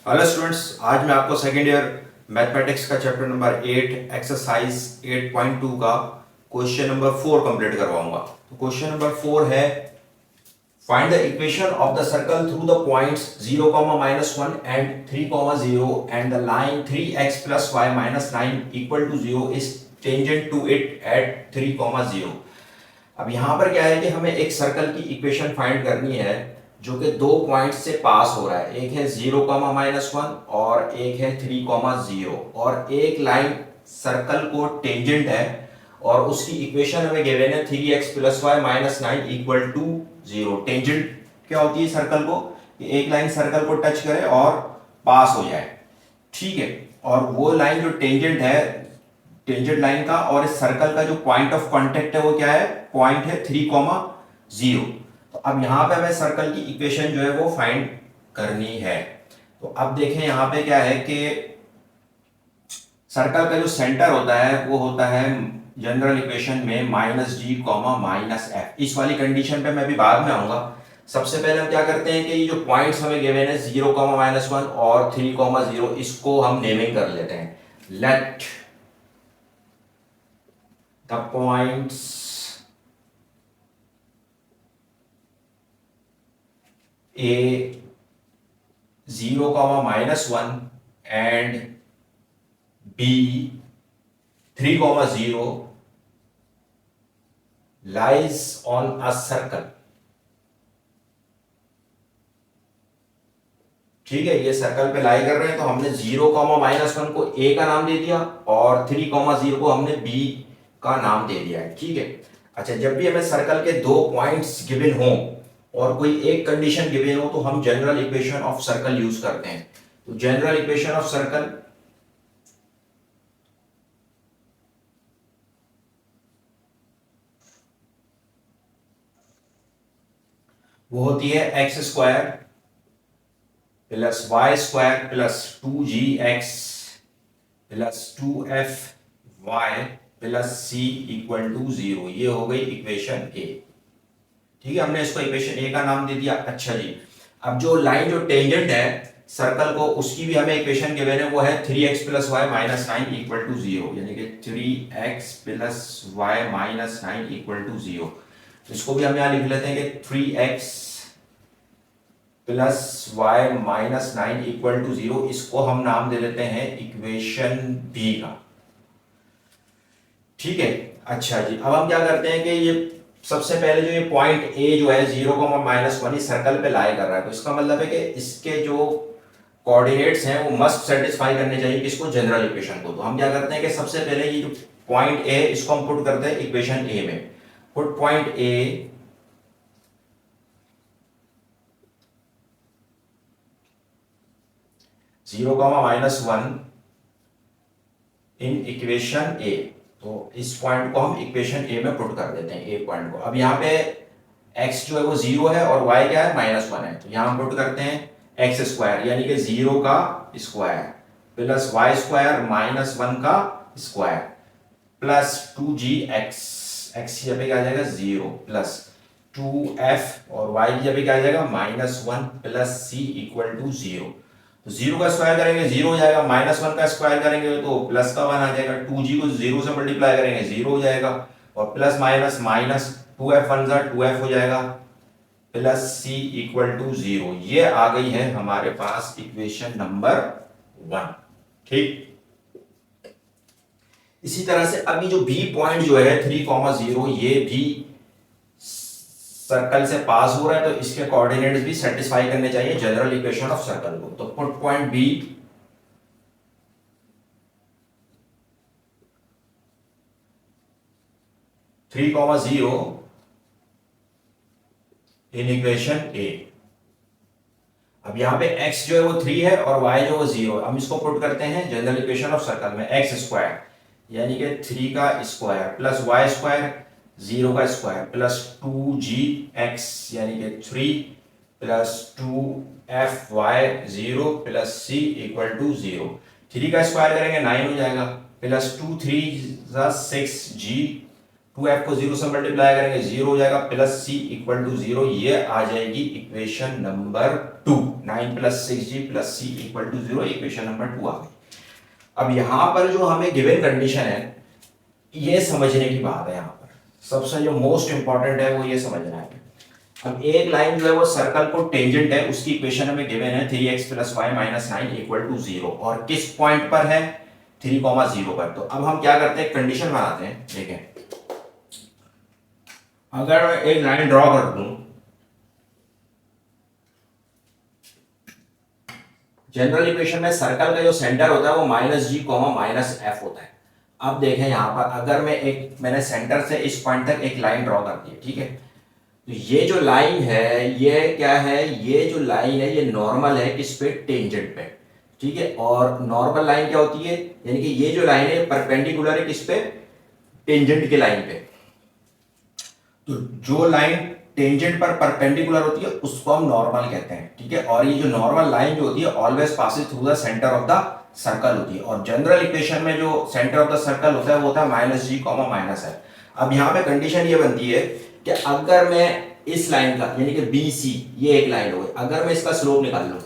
Hello students, आज मैं आपको सेकेंड ईयर मैथमेटिक्स का चैप्टर नंबर 8 एक्सरसाइज 8.2 का क्वेश्चन नंबर 4 कंप्लीट करवाऊंगा। तो क्वेश्चन नंबर 4 है, find the equation of the circle through the points 0, -1 and 3, 0 and the line 3x + y - 9 = 0 is tangent to it at 3, 0। अब यहां पर क्या है कि हमें एक सर्कल की इक्वेशन फाइंड करनी है जो कि दो पॉइंट से पास हो रहा है। एक है 0, -1 और एक है 3, 0 और एक लाइन सर्कल को टेंजेंट है और उसकी इक्वेशन हमें गिवन है 3x + y - 9 = 0। टेंजेंट क्या होती है सर्कल को? एक लाइन सर्कल को टच करे और पास हो जाए, ठीक है। और वो लाइन जो टेंजेंट है, टेंजेंट लाइन का और इस सर्कल का जो पॉइंट ऑफ कांटेक्ट है वो क्या है? पॉइंट है 3, 0। तो अब यहां पे हमें सर्कल की इक्वेशन जो है वो फाइंड करनी है। तो अब देखें यहां पे क्या है कि सर्कल का जो सेंटर होता है वो होता है जनरल इक्वेशन में -g, -f। इस वाली कंडीशन पे मैं भी बाद में आऊंगा। सबसे पहले हम क्या करते हैं कि ये जो पॉइंट्स हमें गिवन है 0, -1 और 3, 0, इसको हम नेमिंग कर लेते हैं। Let the points A 0, -1 and B 3, 0 lies on a circle। ठीक है, ये सर्कल पे लाई कर रहे हैं तो हमने 0, -1 को A का नाम दे दिया और 3, 0 को हमने B का नाम दे दिया है, ठीक है। अच्छा, जब भी हमें सर्कल के दो पॉइंट्स गिवन हो और कोई एक कंडीशन गिवन हो तो हम general equation of circle use करते हैं। तो जनरल इक्वेशन ऑफ सर्कल वो होती है x² + y² + 2gx + 2fy + c = 0। ये हो गई इक्वेशन ए, ठीक है। हमने इसको इक्वेशन ए का नाम दे दिया। अच्छा जी, अब जो लाइन जो टेंजेंट है सर्कल को उसकी भी हमें इक्वेशन गिवन है, वो है 3x + y - 9 = 0, यानी कि 3x + y - 9 = 0। इसको भी हम यहां लिख लेते हैं कि 3x + y - 9 = 0। इसको हम नाम दे देते हैं इक्वेशन बी का, ठीक है। अच्छा जी, अब हम क्या करते हैं कि ये सबसे पहले जो ये पॉइंट ए जो है 0, -1 इस सर्कल पे लाई कर रहा है, तो इसका मतलब है कि इसके जो कोऑर्डिनेट्स हैं वो मस्ट सेटिस्फाई करने चाहिए किसको? जनरल इक्वेशन को। तो हम क्या करते हैं कि सबसे पहले ये जो पॉइंट ए इसको हम पुट करते हैं इक्वेशन ए में। Put point A 0, -1 in equation A. तो इस पॉइंट को हम इक्वेशन ए में पुट कर देते हैं, ए पॉइंट को। अब यहाँ पे x जो है वो 0 है और y क्या है? -1 है। तो यहाँ हम पुट करते हैं x² यानी कि 0 का स्क्वायर + y² - 1 का स्क्वायर प्लस 2gx, x की जगह क्या आ जाएगा? 0 प्लस 2f और y की जगह क्या आ जाएगा? -1 प्लस c = 0। तो 0 का स्क्वायर करेंगे 0 हो जाएगा, -1 का स्क्वायर करेंगे तो प्लस का 1 आ जाएगा, 2g को 0 से मल्टीप्लाई करेंगे 0 हो जाएगा और प्लस माइनस 2f 1 ज़ा 2f हो जाएगा प्लस c = 0। ये आ गई है हमारे पास इक्वेशन नंबर 1, ठीक। इसी तरह से अभी जो बी पॉइंट जो है 3, 0 ये भी सर्कल से पास हो रहा है, तो इसके कोऑर्डिनेट्स भी सेटिस्फाई करने चाहिए जनरल इक्वेशन ऑफ सर्कल को। तो put point B 3, 0 in equation A. अब यहां पे x जो है वो 3 है और y जो है वो 0 है। हम इसको पुट करते हैं जनरल इक्वेशन ऑफ सर्कल में। x² यानी कि 3 का स्क्वायर प्लस y² 0 का स्क्वायर प्लस 2gx यानी कि 3 प्लस 2fy 0 प्लस c = 0। 3 का स्क्वायर करेंगे 9 हो जाएगा प्लस 2 3 6g 2f को 0 से मल्टीप्लाई करेंगे 0 हो जाएगा, प्लस c इक्वल टू 0, ये आ जाएगी equation number 2। 9 plus 6g plus c equal to 0, equation number 2 आ गई। अब यहां पर जो हमें गिवन कंडीशन है, ये समझने की बात है। यहां पर सबसे जो मोस्ट इंपॉर्टेंट है वो ये समझना है। अब एक लाइन जो है वो सर्कल को टेंजेंट है, उसकी इक्वेशन हमें गिवन है 3x plus Y minus 9 equal to 0, और किस पॉइंट पर है, 3,0 पर। तो अब हम क्या करते हैं, कंडीशन बनाते हैं। देखें, अगर मैं एक लाइन ड्रॉ कर दूं, जनरल इक्वेशन में सर्कल का जो सेंटर होता है वो माइनस जी कॉमा माइनस एफ होता है। अब देखें यहां पर, अगर मैंने सेंटर से इस पॉइंट तक एक लाइन ड्रॉ कर दी है, ठीक है, तो ये जो लाइन है ये क्या है, ये जो लाइन है ये नॉर्मल है किस पे, टेंजेंट पे, ठीक है। और नॉर्मल लाइन क्या होती है, यानी कि ये जो लाइन है परपेंडिकुलर है किस पे, टेंजेंट के लाइन पे। तो जो लाइन टेंजेंट पर परपेंडिकुलर होती है उसको हम नॉर्मल कहते हैं, ठीक है। और ये जो नॉर्मल लाइन जो होती है always passes through the centre of the circle होती है। और जनरल इक्वेशन में जो सेंटर ऑफ द सर्कल होता है वो होता है माइनस जी कॉमा माइनस है। अब यहाँ पे कंडीशन ये बनती है कि अगर मैं इस लाइन का, यानी कि बी सी, ये एक लाइन हो गई, अगर मैं इसका स्लोप निकाल लूं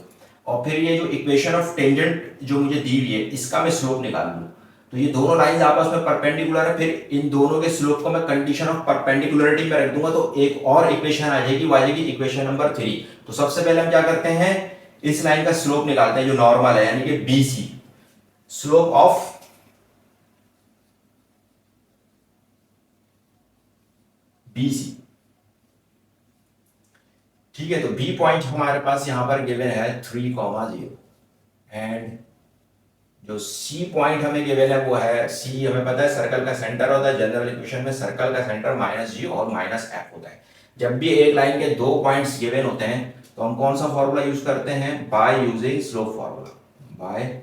और फिर ये जो इक्वेशन ऑफ टेंजेंट जो मुझे दी हुई है इसका मैं स्लोप निकाल लूं, तो ये दोनों लाइंस आपस में परपेंडिकुलर है, फिर इन दोनों के स्लोप को मैं कंडीशन ऑफ परपेंडिकुलरिटी में रख दूंगा, तो एक और इक्वेशन आ जाएगी, वो आ जाएगी इक्वेशन नंबर 3। तो सबसे पहले हम क्या करते हैं, इस लाइन का स्लोप निकालते हैं जो नॉर्मल है, यानी कि बीसी, स्लोप ऑफ बीसी, ठीक है। तो बी पॉइंट हमारे पास यहां पर गिवन है 3,0, एंड जो सी पॉइंट हमें गिवन है वो है, सी हमें पता है सर्कल का सेंटर होता है, जनरल इक्वेशन में सर्कल का सेंटर माइनस जी और माइनस एफ होता है। जब भी एक लाइन के दो पॉइंट्स गिवन होते हैं तो हम कौन सा फॉर्मूला यूज करते हैं, by using slope formula, by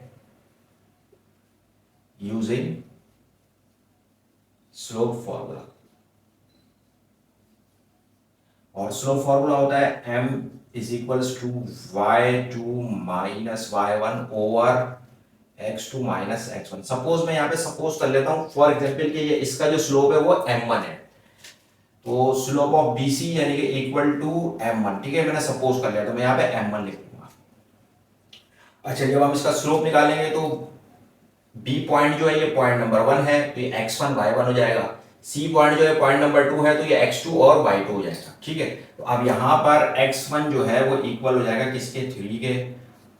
using slope formula. और स्लोप फॉर्मूला होता है m is equals to y2 minus y1 over x2 minus x1। Suppose मैं यहाँ पे सपोज कर लेता हूँ फॉर एग्जांपल कि ये इसका जो स्लोप है वो m1 है, तो स्लोप ऑफ BC यानी कि इक्वल टू m1, ठीक है, मैंने सपोज कर लिया, तो मैं यहाँ पे m1 लिख दूंगा। अच्छा, जब हम इसका स्लोप निकालेंगे तो B पॉइंट जो है ये पॉइंट नंबर 1 है, तो ये x1 y1 हो जाएगा। C पॉइंट जो है पॉइंट नंबर 2 है, तो ये x2 और y2 हो जाएगा, ठीक है। तो अब यहाँ पर x1 जो है वो इक्वल हो जाएगा किसके, 3 के,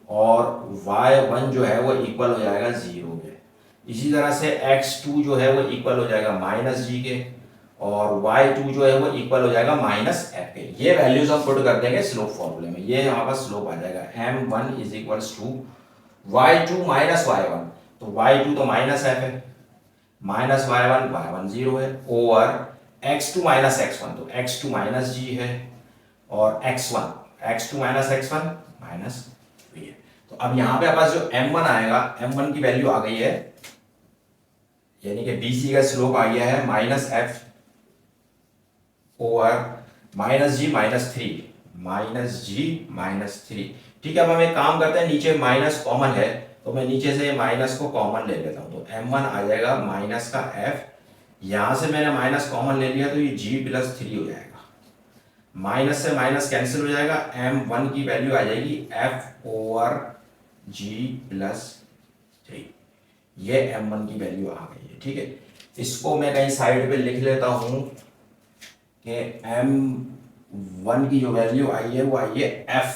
और y1 जो है वो इक्वल हो जाएगा 0 के। इसी तरह से x2 जो है वो इक्वल हो जाएगा माइनस जी के, और y2 जो है वो इक्वल हो जाएगा माइनस एफ के। ये वैल्यूज हम पुट कर देंगे स्लोप फॉर्मूले में, ये यहाँ पर स्लोप आ जाएगा m1 is equals to y2 minus y1, तो y2 तो माइनस एफ है, माइनस y1, y1 0 है, ओवर x2 माइनस x1, तो x2 माइनस g है, और x2 minus x1 minus v है। तो अब यहाँ पे पास जो m1 आएगा, m1 की वैल्यू आ गई है, यानी कि BC का स्लोप आ गया है माइनस एफ ओवर माइनस जी माइनस 3, माइनस जी माइनस 3, ठीक है। अब हम एक काम करते हैं, नीचे माइनस कॉमन है तो मैं नीचे से माइनस को कॉमन ले लेता हूं, तो m1 आ जाएगा माइनस का f, यहां से मैंने माइनस कॉमन ले लिया तो ये g प्लस 3 हो जाएगा, माइनस से माइनस कैंसिल हो जाएगा, m1 की वैल्यू आ जाएगी f ओवर g प्लस 3, ये m1 की वैल्यू आ गई है, ठीक है। इसको मैं कहीं साइड पे लिख लेता हूं कि m1 की जो वैल्यू आई है वो आई है f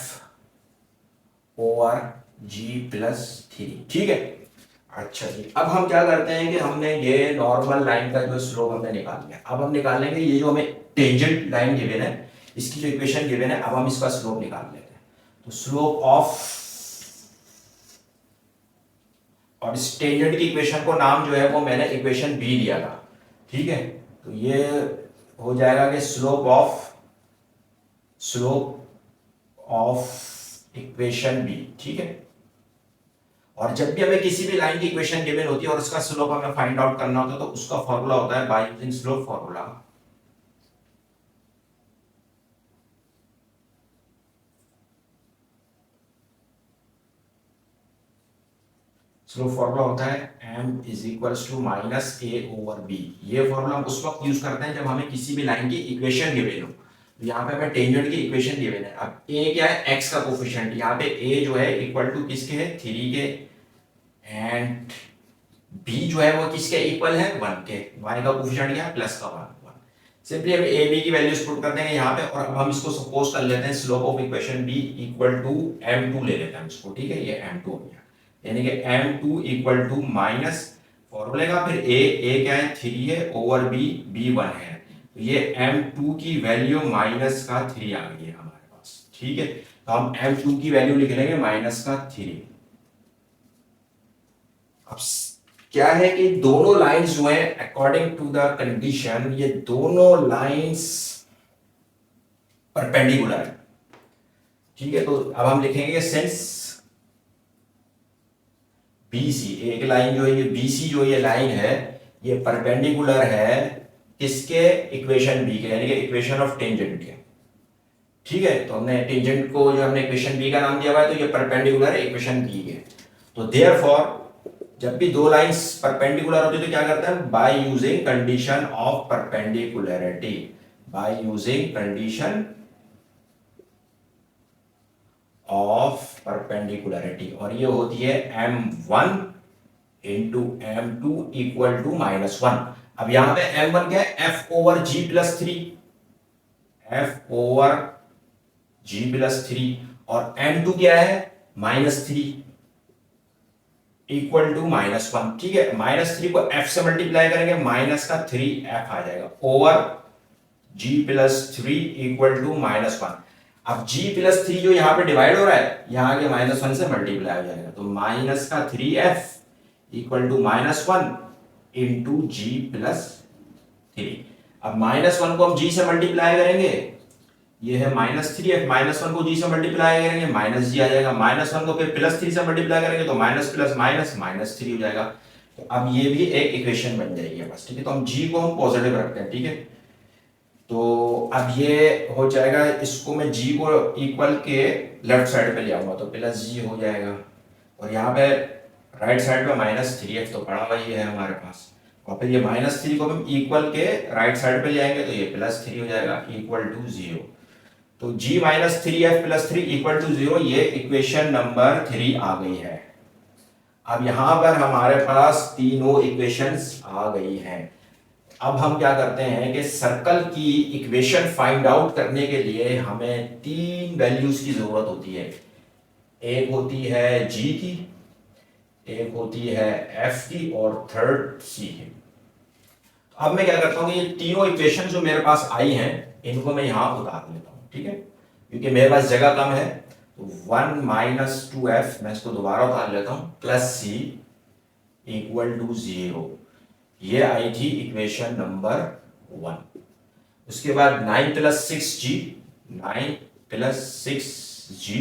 ओवर g प्लस 3, ठीक है। अच्छा जी, अब हम क्या करते हैं कि हमने ये नॉर्मल लाइन का जो स्लोप हमने निकाल लिया, अब हम निकालेंगे ये जो हमें टेंजेंट लाइन गिवन है, इसकी जो इक्वेशन गिवन है, अब हम इसका स्लोप निकाल लेते हैं। तो स्लोप ऑफ, और इस टेंजेंट की इक्वेशन को नाम जो है वो मैंने इक्वेशन बी दिया था, ठीक है। तो ये हो जाएगा कि स्लोप ऑफ इक्वेशन बी, ठीक है। और जब भी हमें किसी भी लाइन की इक्वेशन गिवन होती है और उसका स्लोप हमें फाइंड आउट करना होता है तो उसका फॉर्मूला होता है by using slope formula, slope formula होता है m is equals to minus A over B. ये फॉर्मूला हम उस वक्त यूज करते हैं जब हमें किसी भी लाइन की इक्वेशन गिवन हो। तो यहाँ पे हमें टेंजेंट की इक्वेशन गिवन है। अब a क्या है, x का कोफिशिएंट, यहाँ पे a जो है इक्वल टू किसके है, 3 के, एंड b जो है वो किसके इक्वल है, 1 के। y का कोफिशिएंट क्या है, प्लस का 1। सिंपली हम a b की वैल्यूज पुट कर देंगे यहाँ पे, और अब हम इसको सपोज कर लेते हैं slope of equation b equal to m2 ले लेते हैं इसको, ठीक है, ये m2 हो गया, यानी कि m2 इक्वल टू माइनस फॉर्मूले का फिर a क्या है, 3 है, ओवर b 1 है, तो ये m2 की वैल्यू माइनस का 3 आ गई है हमारे पास, ठीक है। तो हम m2 की वैल्यू लिख लेंगे माइनस का 3। अब क्या है कि दोनों लाइंस जो है अकॉर्डिंग टू द कंडीशन, ये दोनों लाइंस परपेंडिकुलर है, ठीक है। तो अब हम लिखेंगे सिंस BC, एक लाइन जो है ये BC जो ये लाइन है ये परपेंडिकुलर है किसके, इक्वेशन B के, यानी कि इक्वेशन ऑफ टेंजेंट के, ठीक है। तो हमने टेंजेंट को जो हमने इक्वेशन B का नाम दिया हुआ है, तो ये परपेंडिकुलर है इक्वेशन B के। तो देयरफॉर जब भी दो लाइंस परपेंडिकुलर होती है तो क्या करते हैं, by using condition of perpendicularity, by using condition of perpendicularity, और ये होती है m1 into m2 equal to -1। अब यहां पे m1 क्या है, f over g plus 3, f over g plus 3, और m2 क्या है, -3 इक्वल टू -1, ठीक है। -3 को f से मल्टीप्लाई करेंगे, माइनस का 3f आ जाएगा, over g plus 3 equal to -1। अब g प्लस 3 जो यहाँ पे डिवाइड हो रहा है, यहाँ के -1 से मल्टीप्लाई हो जाएगा, तो माइनस का 3f equal to -1 into g plus 3। अब -1 को हम g से मल्टीप्लाई करेंगे, ये है -3f, -1 को g से मल्टीप्लाई करेंगे माइनस g आ जाएगा, -1 को फिर +3 से मल्टीप्लाई करेंगे तो माइनस प्लस माइनस -3 हो जाएगा। तो अब ये भी एक इक्वेशन बन जाएगी बस, ठीक है। तो हम g को हम पॉजिटिव रखते हैं, ठीक है। तो अब ये हो जाएगा, इसको मैं g को इक्वल के लेफ्ट साइड पे ले आऊंगा तो +g हो जाएगा, और यहाँ पे राइट साइड पे -3f तो पड़ा हुआ ही है हमारे पास, और फिर ये -3 को हम इक्वल के राइट साइड पे ले आएंगे तो ये +3 हो जाएगा इक्वल टू 0। तो g minus 3f plus 3 equal to 0, ये इक्वेशन नंबर 3 आ गई है। अब यहां पर हमारे पास तीनों इक्वेशंस आ गई हैं। अब हम क्या करते हैं कि सर्कल की इक्वेशन फाइंड आउट करने के लिए हमें तीन वैल्यूज की जरूरत होती है। एक होती है g की, एक होती है f की, और थर्ड c की। अब मैं क्या करता हूँ, ये तीनों इक्वेशन जो मेरे पास आई हैं इनको मैं यहां उतार लेता हूँ, ठीक है, क्योंकि मेरे पास जगह कम है। तो 1 माइनस 2f, मैं इसको दोबारा उतार लेता हूं, प्लस c इक्वल टू 0, ये आई थी इक्वेशन नंबर 1। उसके बाद 9 plus 6g, 9 plus 6g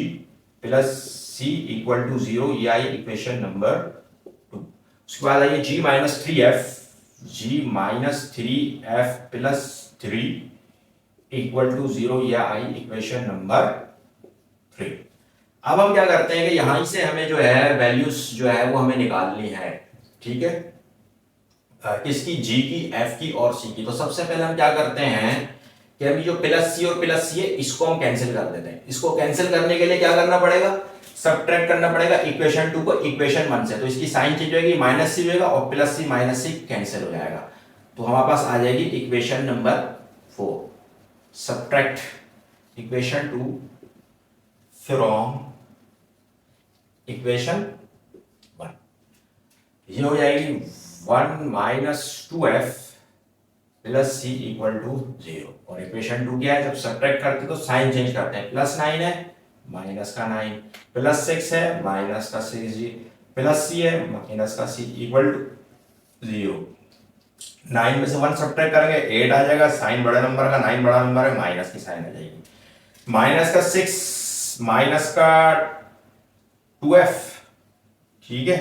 plus c equal to 0, ये आई इक्वेशन नंबर 2। उसके बाद आइए g minus 3f, g minus 3f plus 3 equal to 0, यह आई इक्वेशन नंबर 3। अब हम क्या करते हैं कि यहां से हमें जो है वैल्यूज जो है वो हमें निकालनी है, ठीक है, किसकी, g की, f की और c की। तो सबसे पहले हम क्या करते हैं कि अभी जो प्लस c और प्लस c है इसको हम कैंसिल कर देते हैं। इसको कैंसिल करने के लिए क्या करना पड़ेगा, सब्ट्रैक्ट करना पड़ेगा इक्वेशन 2 को इक्वेशन 1 से, तो इसकी साइन चेंज होगी, -c होगा और plus c minus c cancel हो जाएगा, तो हमारे पास आ जाएगी equation number 4। Subtract equation 2 from equation 1, ये हो जाएगी 1 minus 2f plus c equal to 0। और इक्वेशन 2 क्या है, जब सब्ट्रैक्ट करते तो साइन चेंज करते हैं, +9 है माइनस का 9, +6 है माइनस का 6g, प्लस c है माइनस का c इक्वल टू 0। 9 में से 1 सब्ट्रैक्ट करेंगे 8 आ जाएगा, साइन बड़े नंबर का, 9 बड़ा नंबर है, माइनस की साइन आ जाएगी, माइनस का 6 माइनस का 2f, ठीक है,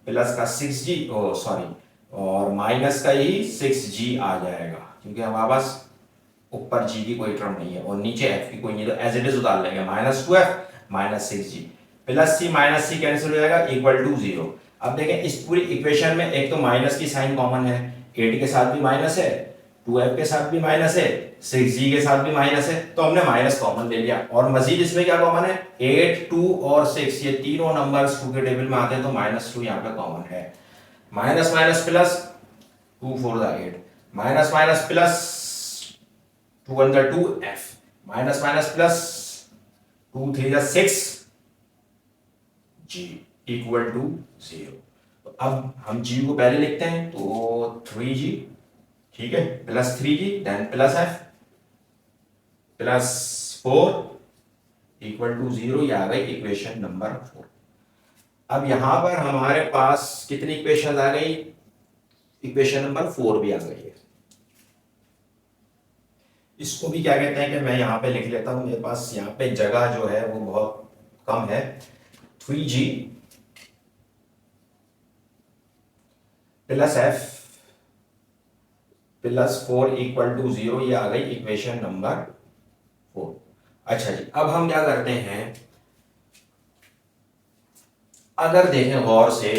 प्लस का 6g, ओ सॉरी, और माइनस का ही 6g आ जाएगा, क्योंकि हमारे पास ऊपर g की कोई टर्म नहीं है और नीचे f की कोई नहीं, तो एज इट इज उतार लेंगे, -2f minus 6g, plus c minus c cancel हो जाएगा इक्वल टू 0। अब देखें इस पूरी इक्वेशन में एक तो माइनस की साइन कॉमन है, 8 के साथ भी माइनस है, 2f के साथ भी माइनस है, 6g के साथ भी माइनस है, तो हमने माइनस कॉमन ले लिया। और मजीद इसमें क्या कॉमन है, 8, 2 और 6, ये तीनों नंबर्स 2 के टेबल में आते हैं, तो -2 यहाँ पे कॉमन है। माइनस माइनस प्लस, 2 4 दा 8, माइनस माइनस प्लस, 2 1 दा 2 f, माइनस माइनस प्लस, 2 3 दा 6 g इक्वल टू 0। तो अब हम g को पहले लिखते हैं, तो 3g, ठीक है, plus 3g then plus f plus 4 equal to 0, ये आ गई इक्वेशन नंबर 4। अब यहां पर हमारे पास कितनी इक्वेशन आ गई, इक्वेशन नंबर 4 भी आ गई है। इसको भी क्या कहते हैं कि मैं यहां पे लिख लेता हूं, मेरे पास यहां पे जगह जो है वो बहुत कम है। 3g plus f plus 4 equal to 0, ये आ गई इक्वेशन नंबर 4। अच्छा जी, अब हम क्या करते हैं, अगर देखें गौर से,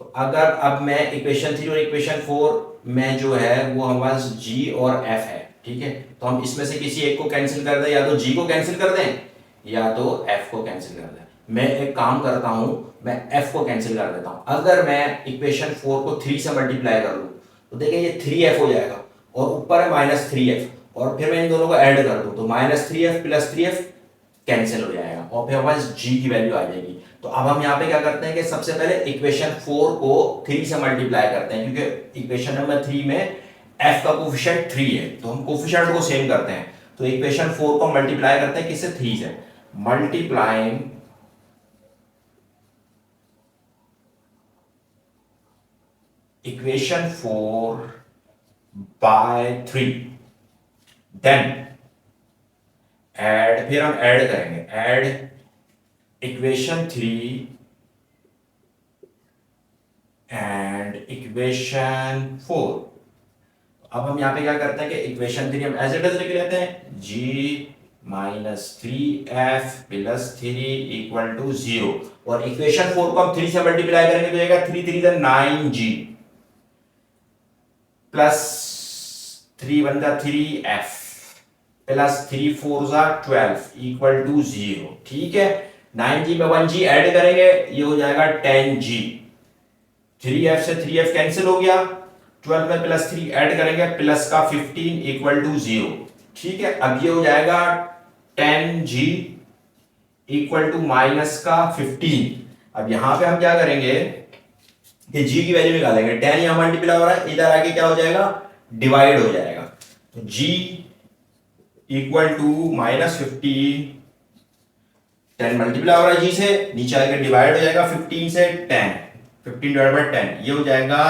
तो अगर अब मैं इक्वेशन 3 और इक्वेशन 4 में जो है वो हमारे पास g और f है, ठीक है, तो हम इसमें से किसी एक को कैंसिल कर दें, या तो g को कैंसिल कर दें या तो f को कैंसिल कर दें। मैं एक काम करता हूं, मैं f को कैंसिल कर देता हूं। अगर मैं इक्वेशन 4 को 3 से मल्टीप्लाई कर लूं तो देखिए ये 3f हो जाएगा, और ऊपर है -3f, और फिर मैं इन दोनों को ऐड कर दूं तो -3f प्लस 3f कैंसिल हो जाएगा, और फिर हमारे पास g की वैल्यू आ जाएगी। तो अब हम यहाँ पे क्या करते हैं कि सबसे पहले इक्वेशन 4 को 3 से मल्टीप्लाई करते हैं, क्योंकि इक्वेशन नंबर 3 में f का कोफिशिएंट 3 है, तो हम कोफिशिएंट को सेम करते हैं। तो इक्वेशन 4 को मल्टीप्लाई करते हैं किससे, 3 से, multiplying equation 4 by 3, then add, फिर हम ऐड करेंगे, ऐड इक्वेशन 3 एंड इक्वेशन 4। अब हम यहां पे क्या करते हैं कि इक्वेशन 3 हम एज इट इज लिख लेते हैं, g minus 3f plus 3 equal to 0, और इक्वेशन 4 को हम 3 से मल्टीप्लाई करेंगे तो जाएगा 3 3 9g plus 3 1 3f plus 3 4 12 equal to 0, ठीक है। 9g में 1g ऐड करेंगे, ये हो जाएगा 10g, 3f से 3f कैंसिल हो गया, 12 में प्लस 3 ऐड करेंगे, प्लस का 15 इक्वल टू 0, ठीक है। अब ये हो जाएगा 10g इक्वल टू माइनस का 15। अब यहां पे हम क्या करेंगे कि g की वैल्यू निकालेंगे, 10 यहां मल्टीप्लाई हो रहा है, इधर आके क्या हो जाएगा, डिवाइड हो जाएगा, तो g equal to minus 15, 10 multiply हो रहा है g से, नीचे आके डिवाइड हो जाएगा 15 से, 10, 15 डिवाइड बाय 10, ये हो जाएगा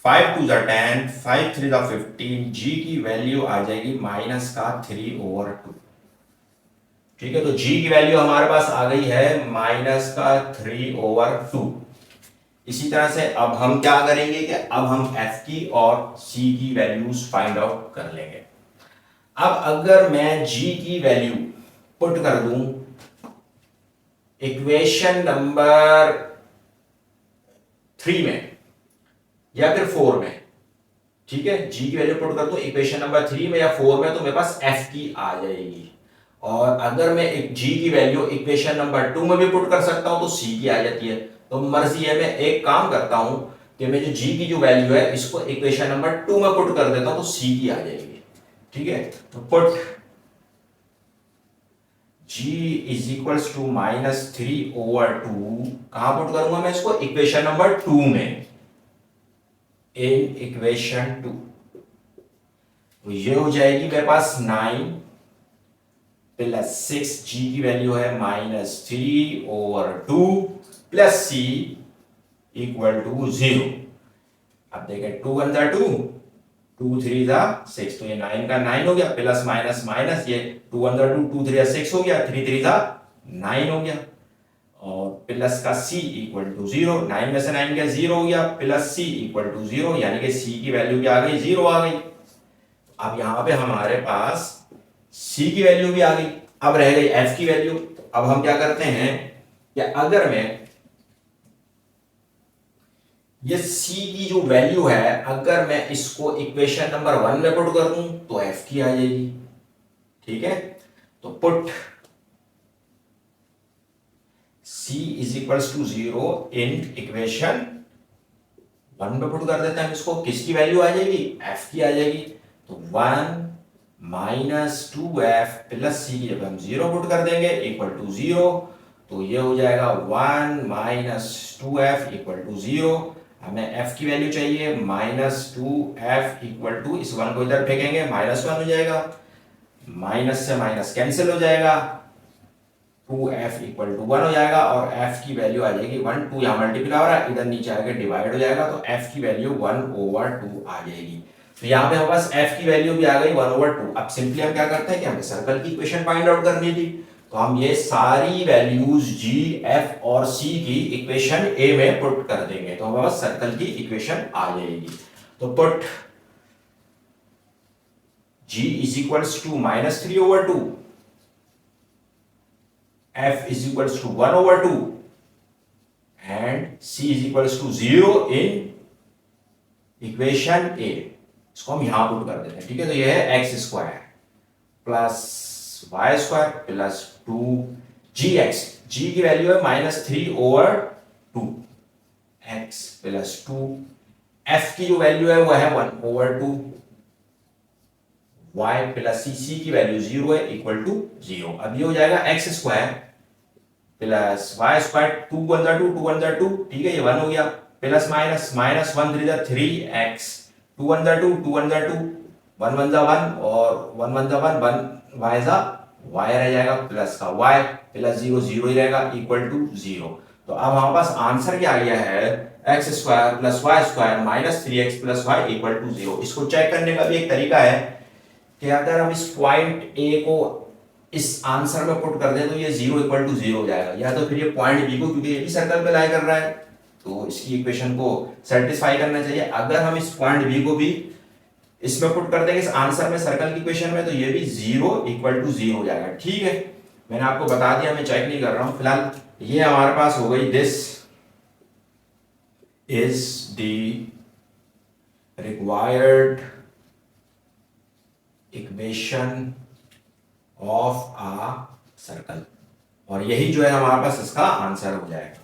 5 2 10, 5 3 15, g की वैल्यू आ जाएगी माइनस का 3/2, ठीक है। तो g की वैल्यू हमारे पास आ गई है माइनस का 3/2। इसी तरह से अब हम क्या करेंगे कि अब हम f की और c की वैल्यूज फाइंड आउट कर लेंगे। अब अगर मैं g की वैल्यू पुट कर दूं इक्वेशन नंबर 3 में या फिर 4 में, ठीक है, g की वैल्यू पुट कर दूं इक्वेशन नंबर 3 में या 4 में, तो मेरे पास f की आ जाएगी। और अगर मैं एक g की वैल्यू इक्वेशन नंबर 2 में भी पुट कर सकता हूं तो c की आ जाती है। तो मर्जी है, मैं एक काम करता हूं कि मैं जो g की जो वैल्यू है इसको इक्वेशन नंबर 2 में पुट कर देता हूं तो c की आ जाएगी, ठीक है। तो put g is equals to -3/2, कहां पुट करूंगा मैं इसको, इक्वेशन नंबर 2 में, इन इक्वेशन 2, तो ये हो जाएगी मेरे पास 9 प्लस 6, g की वैल्यू है -3/2 प्लस c इक्वल टू 0। अब देखें 2 1 2, 2 3 6, तो ये 9 का 9 हो गया, प्लस माइनस माइनस, ये 2 1 2, 2 3 6 हो गया, 3 3 9 हो गया, और प्लस का c इक्वल टू 0, 9 में से 9 गया 0 हो गया, प्लस c इक्वल टू 0, यानी कि c की वैल्यू क्या आ गई, 0 आ गई। अब यहां पे हमारे पास c की वैल्यू भी आ गई, अब रह गई f की वैल्यू। तो अब हम क्या करते हैं कि अगर मैं ये c की जो वैल्यू है अगर मैं इसको इक्वेशन नंबर 1 में पुट कर दूं तो f की आ जाएगी, ठीक है। तो put c is equals to 0 in equation 1 में पुट कर देते हैं हम इसको, किसकी वैल्यू आ जाएगी, f की आ जाएगी। तो 1 माइनस 2f प्लस c की जब हम 0 पुट कर देंगे इक्वल टू 0, तो ये हो जाएगा 1 माइनस 2f इक्वल टू 0। हमें f की वैल्यू चाहिए माइनस 2f इक्वल टू, इस 1 को इधर फेंकेंगे -1 हो जाएगा, माइनस से माइनस कैंसिल हो जाएगा, 2f इक्वल टू 1 हो जाएगा और f की वैल्यू आ जाएगी 1, 2 यहाँ मल्टीप्लाई हो रहा है, इधर नीचे आके डिवाइड हो जाएगा, तो f की वैल्यू 1/2 आ जाएगी। तो यहाँ पे हमारे पास f की वैल्यू भी आ गई 1/2। अब सिंपली हम क्या करते हैं कि हमें सर्कल की इक्वेशन फाइंड आउट करनी थी, तो हम ये सारी वैल्यूज g, f और c की इक्वेशन a में पुट कर देंगे, तो हमारे पास सर्कल की इक्वेशन आ जाएगी। तो put g is equals to -3/2, f is equals to 1/2 and c is equals to 0 in equation a। इसको हम यहां पुट कर देते हैं, ठीक है। तो ये है x square plus y square plus 2gx, g की वैल्यू है -3/2, x प्लस 2, f की जो वैल्यू है वो है 1/2, y प्लस c की वैल्यू 0 है इक्वल टू 0। अब ये हो जाएगा x square plus y square, 2 1 जा 2, 2 1 जा 2, ठीक है, ये 1 हो गया, प्लस माइनस -1 3 जा 3x, 2 1 जा 2, 2 1 जा 2, 1 1 जा 1 और 1 1 जा 1, 1 y जा y रह जाएगा, प्लस का y प्लस 0 0 ही रहेगा इक्वल टू 0। तो अब हमारे पास आंसर क्या आ गया है, x square plus y square minus 3x plus y equal to 0। इसको चेक करने का भी एक तरीका है कि अगर हम इस पॉइंट ए को इस आंसर में पुट कर दें तो ये 0 इक्वल टू 0 हो जाएगा, या तो फिर ये पॉइंट बी को, क्योंकि ये भी सर्कल पे लाई कर रहा है तो इसकी इक्वेशन को सेटिस्फाई करना चाहिए। अगर हम इस पॉइंट बी को भी इसमें पुट कर देंगे इस आंसर में, सर्कल की इक्वेशन में, तो ये भी 0 इक्वल टू 0 हो जाएगा, ठीक है। मैंने आपको बता दिया, मैं चेक नहीं कर रहा हूं फिलहाल। ये हमारे पास हो गई, this is the required equation of a circle, और यही जो है हमारे पास इसका आंसर हो जाएगा।